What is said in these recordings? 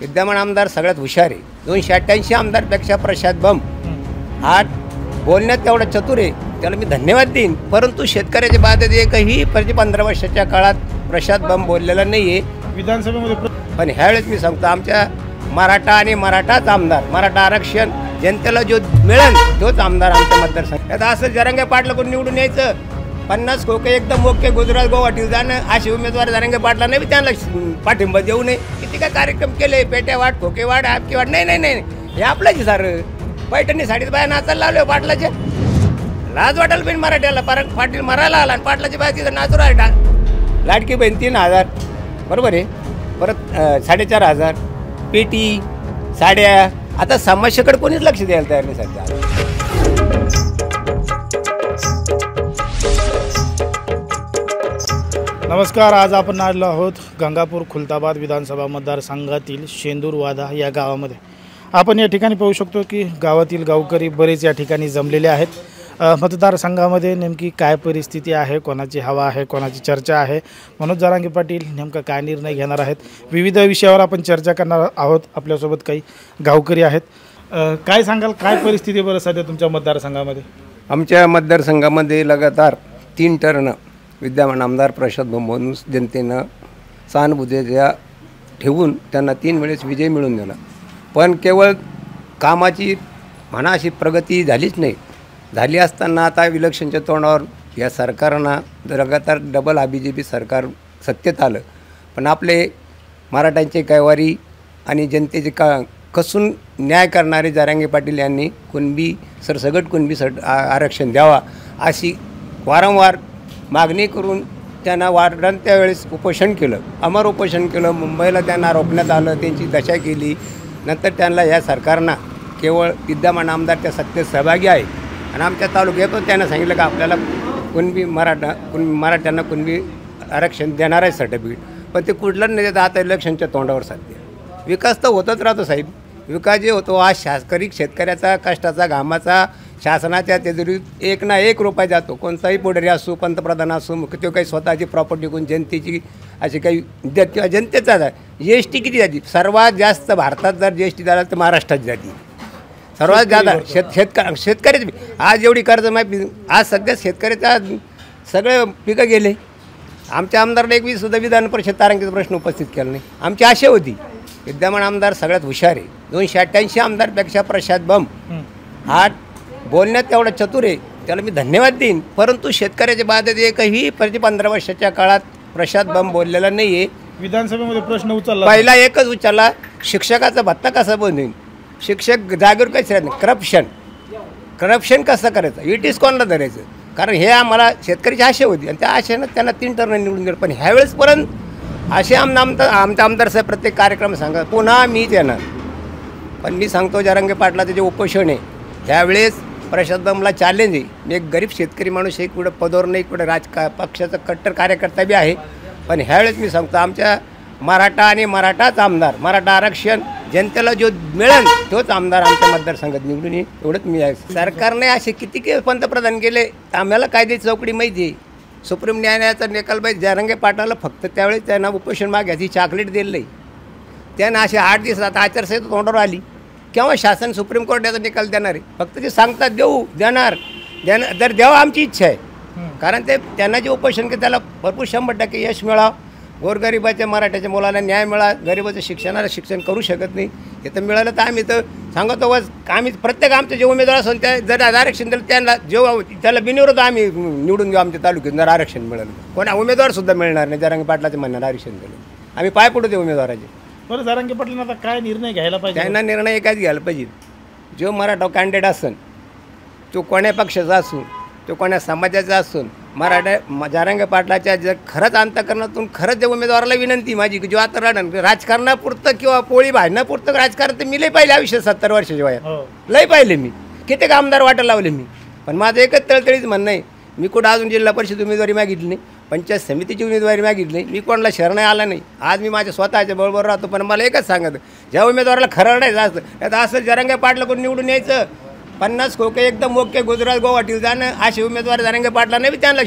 विद्यमान आमदार सगळ्यात हुशार आहे. 288 आमदारपेक्षा प्रशांत बंब हा बोलण्यात तेवढा चतुर आहे, त्याला मी धन्यवाद देईन. परंतु शेतकऱ्याच्या बाबतीत एकही 15 वर्षाच्या काळात प्रशांत बंब बोललेला नाही आहे विधानसभेमध्ये. पण ह्यावेळेस मी सांगतो आमच्या मराठा आणि मराठाच आमदार, मराठा आरक्षण जनतेला जो मिळेल तोच आमदार आमच्या मतदारसंघात. आता असं जरांगे पाटला कोण निवडून यायचं 50 खोके एकदम ओके गुजरात गुवाहाटीला जाणं असे उमेदवार जरांगे पाटला नाही त्यांना पाठिंबा देऊ नये. किती काय कार्यक्रम केले, पेट्या वाट, खोके वाट, आपकी वाट. नाही नाही नाही हे आपलंच सारं. पैठणी साडीत बाया नाचायला लावले पाटलाचे. लाज वाटायला पण मराठ्याला पाटील मरायला आला आणि पाटलाची बाया तिथं नाचू राहिला. लाडकी बहीण 3000 बरोबर आहे. परत 4500 पेटी साड्या. आता समस्येकडे कोणीच लक्ष द्यायला तयार नाही सध्या. नमस्कार, आज आपण आलो आहोत गंगापूर खुलताबाद विधानसभा मतदारसंघातील शेंदूरवादा या गावामध्ये. आपण या ठिकाणी पाहू शकतो की गावातील गावकरी बरेच या ठिकाणी जमलेले आहेत. मतदारसंघामध्ये नेमकी काय परिस्थिती आहे, कोणाची हवा आहे, कोणाची चर्चा आहे, मनोज जरांगे पाटील नेमका काय निर्णय घेणार आहेत, विविध विषयावर आपण चर्चा करणार आहोत. आपल्यासोबत काही गावकरी आहेत. काय सांगाल, काय परिस्थिती बरं सध्या तुमच्या मतदारसंघामध्ये? आमच्या मतदारसंघामध्ये लगातार 3 टर्न विद्यमान आमदार प्रशांत बंब म्हणून जनतेनं सहानुभूतीच्या ठेवून त्यांना 3 वेळेस विजय मिळवून दिला. पण केवळ कामाची म्हणा अशी प्रगती झालीच नाही. झाली असताना आता इलेक्शनच्या तोंडावर या सरकारनं लगातार डबल BJP सरकार सत्तेत आलं. पण आपले मराठ्यांचे कैवारी आणि जनतेचे कसून न्याय करणारे जरांगे पाटील यांनी कुणबी सरसगट कुणबी आरक्षण द्यावा अशी वारंवार मागणी करून त्यांना वाढत्या वेळेस उपोषण केलं, अमर उपोषण केलं. मुंबईला त्यांना रोखण्यात आलं, त्यांची दशा केली. नंतर त्यांना या सरकारनं केवळ विद्यमान आमदार त्या सत्तेत सहभागी आहे आणि आमच्या तालुक्यातून त्यांना सांगितलं का आपल्याला मराठ्यांना कुणबी आरक्षण देणार आहे सर्टिफिकेट. पण ते कुठलं नाही देतं. आता इलेक्शनच्या तोंडावर सध्या विकास तर होतच राहतो साहेब. विकास जे होतो आज शेतकऱ्याचा कष्टाचा घामाचा शासनाच्या तेजोरीत 1 ना 1 रुपया जातो. कोणताही पुढारी असो, पंतप्रधान असो, तो काही स्वतःची प्रॉपर्टी कोण जनतेची अशी काही किंवा जनतेचाच आहे. GST किती जाती? सर्वात जास्त भारतात जर GST झाला तर महाराष्ट्रात जाते सर्वात जादा. शेतकऱ्याची आज एवढी कर्जमाफी, आज सध्या शेतकऱ्याचा सगळे पिकं गेले. आमच्या आमदारने एक सुद्धा विधान परिषद तारांकित प्रश्न उपस्थित केला नाही. आमची आशा होती विद्यमान आमदार सगळ्यात हुशार आहे. 288 आमदारपेक्षा प्रशांत बंब हा बोलण्यात तेवढा चतुर आहे, त्याला मी धन्यवाद देईन. परंतु शेतकऱ्याच्या बाबतीत एकही 15 वर्षाच्या काळात प्रशांत बंब बोललेला नाही आहे. विधानसभेमध्ये प्रश्न उचलला, पहिला एकच उचलला, शिक्षकाचा भत्ता कसा बनवेन, शिक्षक जागेवर कसे राहत, करप्शन कसं करायचं, इटीस कोणाला धरायचं. कारण हे आम्हाला शेतकऱ्याची आशा होती आणि त्या आशेनं त्यांना 3 टर्न निवडून दिलं. पण ह्यावेळेसपर्यंत असे आमचा आमदार साहेब प्रत्येक कार्यक्रम सांगा पुन्हा मीच येणार. पण मी सांगतो जरांगे पाटलाचं जे उपोषण आहे त्यावेळेस प्रशांत बंबला चॅलेंज आहे. मी एक गरीब शेतकरी माणूस आहे, कुठं पदवर नाही, कुठं पक्षाचा कट्टर कार्यकर्ता बी आहे. पण ह्यावेळेस मी सांगतो आमच्या मराठा आणि मराठाच आमदार, मराठा आरक्षण जनतेला जो मिळेल तोच आमदार आमच्या मतदारसंघात निवडून येईल एवढंच मी आहे. सरकारने असे किती पंतप्रधान केले आम्हाला कायद्याची चौकडी माहिती आहे. सुप्रीम न्यायालयाचा निकाल पाहिजे. जरांगे पाटलाला फक्त त्यावेळेस त्यांना उपोषण मागायची चॉकलेट दिलं नाही. त्यानं असे 8 दिवसात आचारसंहिता तोंडावर आली. केव्हा शासन सुप्रीम कोर्टाचा निकाल देणार आहे? फक्त ते सांगतात देणार जर द्यावं आमची इच्छा आहे. कारण ते त्यांना जे उपोषण केलं त्याला भरपूर 100% यश मिळावं. गोरगरिबाच्या मराठ्याच्या मुलाला न्याय मिळा. गरिबाचं शिक्षणाला शिक्षण करू शकत नाही. हे तर मिळालं तर आम्ही तर सांगतो बस. आम्ही प्रत्येक आमचे जे उमेदवार असेल त्या जर आरक्षण दिलं त्यांना त्याला बिनविरोध आम्ही निवडून घेऊ. आमच्या तालुक्यात जर आरक्षण मिळालं कोणा उमेदवारसुद्धा मिळणार नाही. जरांगे पाटलाचे म्हणणार आरक्षण दिलं आम्ही पाय पडू ते उमेदवाराचे. बरं, जरांगे पाटलांना आता काय निर्णय घ्यायला पाहिजे? त्यांना निर्णय एकाच घ्यायला पाहिजे. जो मराठा कॅन्डिडेट असेल तो कोण्या पक्षाचा असून तो कोण्या समाजाचा असून जरांगे पाटलाच्या जर खरंच अंतःकरणातून खरंच त्या उमेदवाराला विनंती माझी की जो आता राजकारणापुरतं किंवा पोळी भाजण्यापुरतं राजकारण तर मी लई पाहिले आयुष्य 70 वर्षाच्या वयात लई पाहिले मी. किती आमदार वाटायला लावले मी. पण माझं एकच तळतळीच म्हणणं आहे, मी कुठं अजून जिल्हा परिषद उमेदवारी मागितली नाही, पंचायत समितीची उमेदवारी मागितली नाही, मी कोणाला शरण आला नाही. आज मी माझ्या स्वतःच्या बरोबर राहतो. पण मला एकच सांगत ज्या उमेदवाराला खरं नाही असतं आता असं जरांगे पाटला कोण निवडून यायचं 50 खोके एकदम ओके गुजरात गुवाहाटीला जाणं असे उमेदवार जरांगे पाटला नाही त्यांना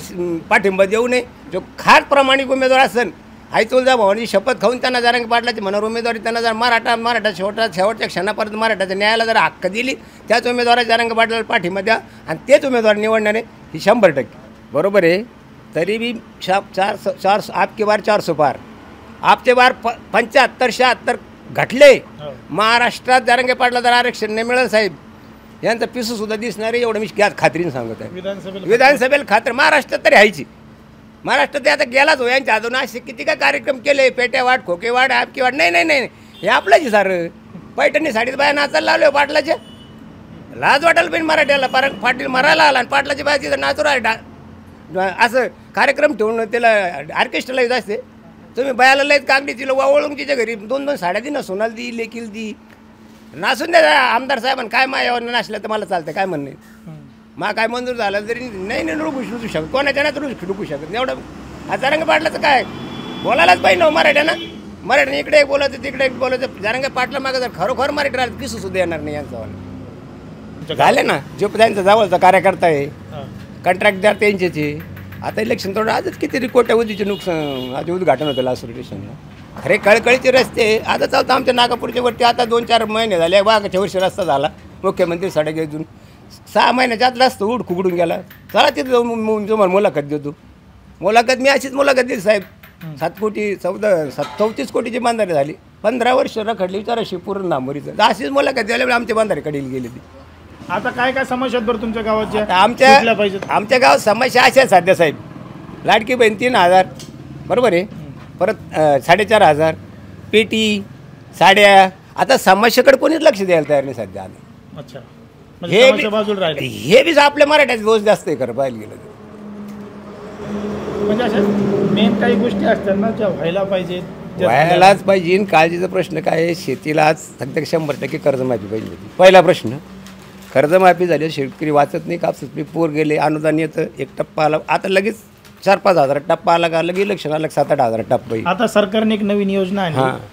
पाठिंबा देऊ नये. जो खास प्रामाणिक उमेदवार असेल आई तुळजाभवानीची शपथ खाऊन त्यांना जरांगे पाटलाची म्हणून उमेदवारी त्यांना जर मराठा शेवटच्या क्षणापर्यंत मराठाच्या न्यायाला जर हक्क दिली त्याच उमेदवाराला जरांगे पाटलाला पाठिंबा द्या आणि तेच उमेदवार निवडणारे ही 100% बरोबर आहे. तरी बी चार आपके बार 400 पार आपके बार 75-76 घटले. महाराष्ट्रात जरांगे पाटला जर आरक्षण नाही मिळेल साहेब यांचं पिसूसुद्धा दिसणार आहे एवढं मी खात्रीने सांगत आहे. विधानसभेला खात्र महाराष्ट्रात तरी हायची. महाराष्ट्रात आता गेलाच हो यांच्या अजून असे किती काय कार्यक्रम केले पेट्यावाड खोकेवाड आपकीवाड नाही हे आपलंच सारं. पैठणी साडीत बाया नाचायला लावले पाटलाच्या लाज वाटायला पण मराठ्याला पाटील मरायला आला आणि पाटलाची बाया तिथं नाचू राहिला असं कार्यक्रम ठेवून त्याला ऑर्केस्ट्राला येत असते. तुम्ही बायाला लयत कागडी तिला वावळून तिच्या घरी 2-2 साड्या दी ना सोनाला दी लेकील दी नाचून द्या. आमदार साहेबांना काय मायावर नाचलं तर मला चालतं काय म्हणणे मा काय मंजूर झालं तरी नाही रुकू शकत कोणाच्या नाही रुकू शकत एवढं. हा जरांगे पाटलाचं काय बोलायलाच पाहिजे ना मराठ्यानं इकडे एक बोलायचं तिकडे एक बोलायचं. जरांगे पाटला मागं जर खरोखर मराठी राहिलं किसू सुद्धा येणार नाही यांचा झाले ना जो त्यांचा जवळचा कार्यकर्ता आहे कॉन्ट्रॅक्टदार त्यांचे. आता इलेक्शन थोडं आजच किती कोट्यावधीचे नुकसान आज उद्घाटन होतं लासूर स्टेशनला. खरे कळकळीचे रस्ते आता चालतं आमच्या नागापूरच्या वरती आता 2-4 महिने झाले वाघाच्या वर्षी रस्ता झाला मुख्यमंत्री सडक घेऊन 6 महिन्याच्या आत रस्ता उडून गेला. चला तिथं जाऊन तुम्हाला मुलाखत देतो. मुलाखत मी अशीच मुलाखत दिली साहेब 34 कोटीची बांधारी झाली 15 वर्ष रखडली विचाराशी पूर्ण नांबरीचं अशीच मुलाखत द्यायला आमच्या बांधारीकडे गेली ती. आता काय समस्या बरं तुमच्या गावाच्या आमच्या गावात समस्या अशा आहेत सध्या साहेब. लाडकी बहीण 3000 बरोबर आहे. परत 4500 पेटी साड्या. आता समस्याकडे कोणीच लक्ष द्यायला तयार नाही सध्या. अच्छा हे बी आपल्या मराठ्याचे दोष जास्त आहे खरं पाहायला गेलं तर. म्हणजे अशा मेन काही गोष्टी असतात ना ज्या व्हायलाच पाहिजे. काळजीचा प्रश्न काय आहे शेतीला आज फक्त 100% कर्जमाफी पाहिजे होती. पहिला प्रश्न कर्जमाफी झाली शेतकरी वाचत नाही. कापसात पीक पूर गेले अनुदान येतं 1 टप्पा आला आता लगेच 4-5 हजार टप्पा आला का लगेच इलेक्शन आलं 7-8 हजार टप्पा. आता सरकारने एक नवीन योजना आणली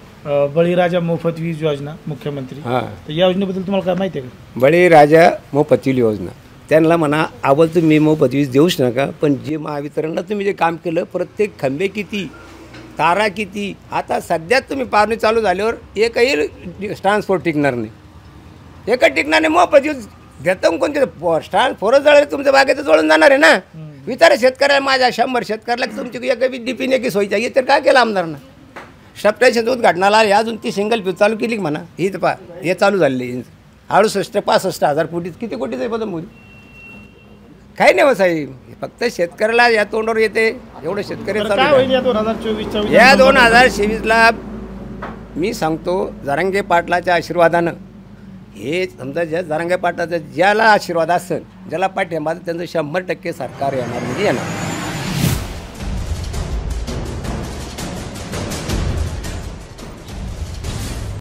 बळीराजा मोफत वीज योजना मुख्यमंत्री. तर या योजनेबद्दल तुम्हाला काय माहिती आहे का? बळीराजा मोफत वीज योजना त्यांना म्हणा आवड तुम्ही मोफत वीज देऊच नका पण जे महावितरणला तुम्ही जे काम केलं प्रत्येक खंबे किती तारा किती आता सध्याच तुम्ही पारणी चालू झाल्यावर एकही ट्रान्सपोर्ट टिकणार नाही. एकच टिकणार नाही. मोफत वीज देतं कोणते ट्रान्सफोरच जळले तुमच्या बागेचं जळून जाणार आहे ना. विचारा शेतकऱ्याला माझ्या 100 शेतकऱ्याला तुमची एक डीपीने की सोयी चाहिए तर काय केलं आमदारनं सप्टेशन उद्घाटनाला अजून ती सिंगल पीक चालू केली म्हणा. ही तर हे चालू झालेली 68-65 हजार कोटी किती कोटीच आहे बदल मोदी काही नाही हो साहेब. फक्त शेतकऱ्याला या तोंडावर येते एवढं शेतकरी या 2024ला मी सांगतो जरांगे पाटलाच्या आशीर्वादानं हे समजा ज्या जरांगे पाटलाचा ज्याला आशीर्वाद असेल ज्याला पाठिंबा त्यांचं 100% सरकार येणार म्हणजे येणार.